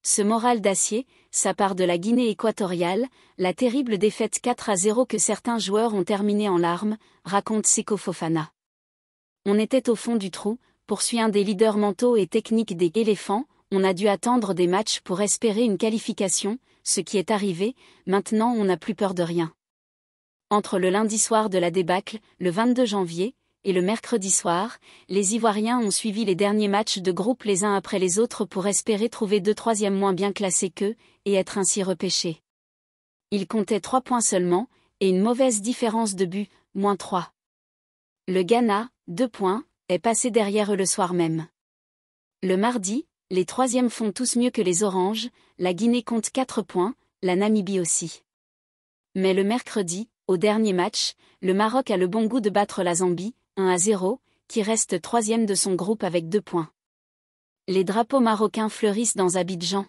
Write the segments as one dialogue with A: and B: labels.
A: ce moral d'acier, ça part de la Guinée équatoriale, la terrible défaite 4-0 que certains joueurs ont terminée en larmes, raconte Seko Fofana. On était au fond du trou, poursuit un des leaders mentaux et techniques des éléphants, on a dû attendre des matchs pour espérer une qualification, ce qui est arrivé, maintenant on n'a plus peur de rien. Entre le lundi soir de la débâcle, le 22 janvier, et le mercredi soir, les Ivoiriens ont suivi les derniers matchs de groupe les uns après les autres pour espérer trouver 2 troisièmes moins bien classés qu'eux, et être ainsi repêchés. Ils comptaient 3 points seulement, et une mauvaise différence de but, -3. Le Ghana, 2 points, est passé derrière eux le soir même. Le mardi, les troisièmes font tous mieux que les Oranges, la Guinée compte 4 points, la Namibie aussi. Mais le mercredi, au dernier match, le Maroc a le bon goût de battre la Zambie, 1-0, qui reste troisième de son groupe avec 2 points. Les drapeaux marocains fleurissent dans Abidjan.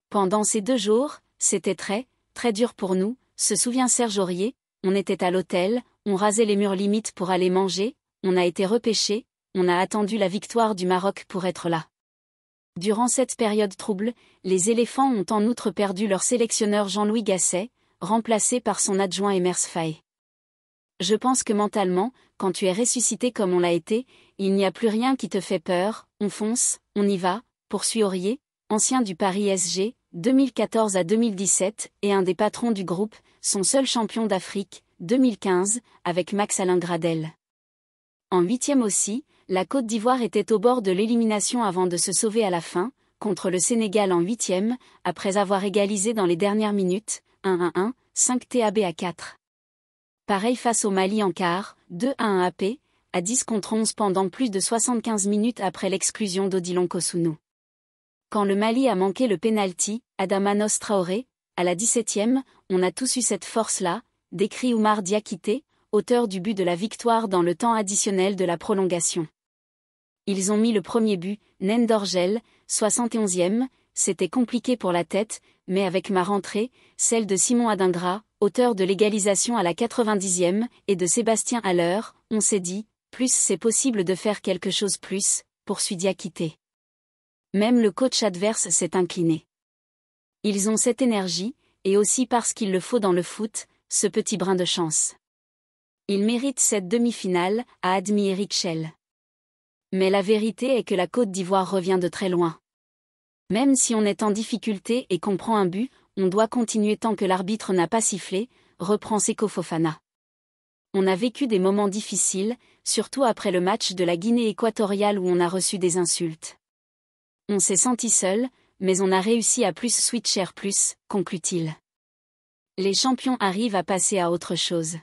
A: Pendant ces 2 jours, c'était très, très dur pour nous, se souvient Serge Aurier, on était à l'hôtel, on rasait les murs limites pour aller manger, on a été repêchés, on a attendu la victoire du Maroc pour être là. Durant cette période trouble, les éléphants ont en outre perdu leur sélectionneur Jean-Louis Gasset, remplacé par son adjoint Emers Faé. Je pense que mentalement, quand tu es ressuscité comme on l'a été, il n'y a plus rien qui te fait peur, on fonce, on y va, poursuit Aurier, ancien du Paris SG, 2014 à 2017, et un des patrons du groupe, son seul champion d'Afrique, 2015, avec Max-Alain Gradel. En 8e aussi, la Côte d'Ivoire était au bord de l'élimination avant de se sauver à la fin, contre le Sénégal en 8e, après avoir égalisé dans les dernières minutes, 1-1-1, 5 TAB à 4. Pareil face au Mali en quart, 2-1 AP, à 10 contre 11 pendant plus de 75 minutes après l'exclusion d'Odilon Kosunu. Quand le Mali a manqué le penalty, Adamanos Traoré, à la 17e, on a tous eu cette force-là, décrit Oumar Diakité, auteur du but de la victoire dans le temps additionnel de la prolongation. Ils ont mis le premier but, Naine d'Orgel, 71e, c'était compliqué pour la tête, mais avec ma rentrée, celle de Simon Adingra, auteur de l'égalisation à la 90e, et de Sébastien Haller, on s'est dit, plus c'est possible de faire quelque chose plus, poursuit Diakité. Même le coach adverse s'est incliné. Ils ont cette énergie, et aussi parce qu'il le faut dans le foot, ce petit brin de chance. Ils méritent cette demi-finale, a admis Eric Schell. Mais la vérité est que la Côte d'Ivoire revient de très loin. Même si on est en difficulté et qu'on prend un but, on doit continuer tant que l'arbitre n'a pas sifflé, reprend Seko Fofana. On a vécu des moments difficiles, surtout après le match de la Guinée équatoriale où on a reçu des insultes. On s'est senti seul, mais on a réussi à plus switcher plus, conclut-il. Les champions arrivent à passer à autre chose.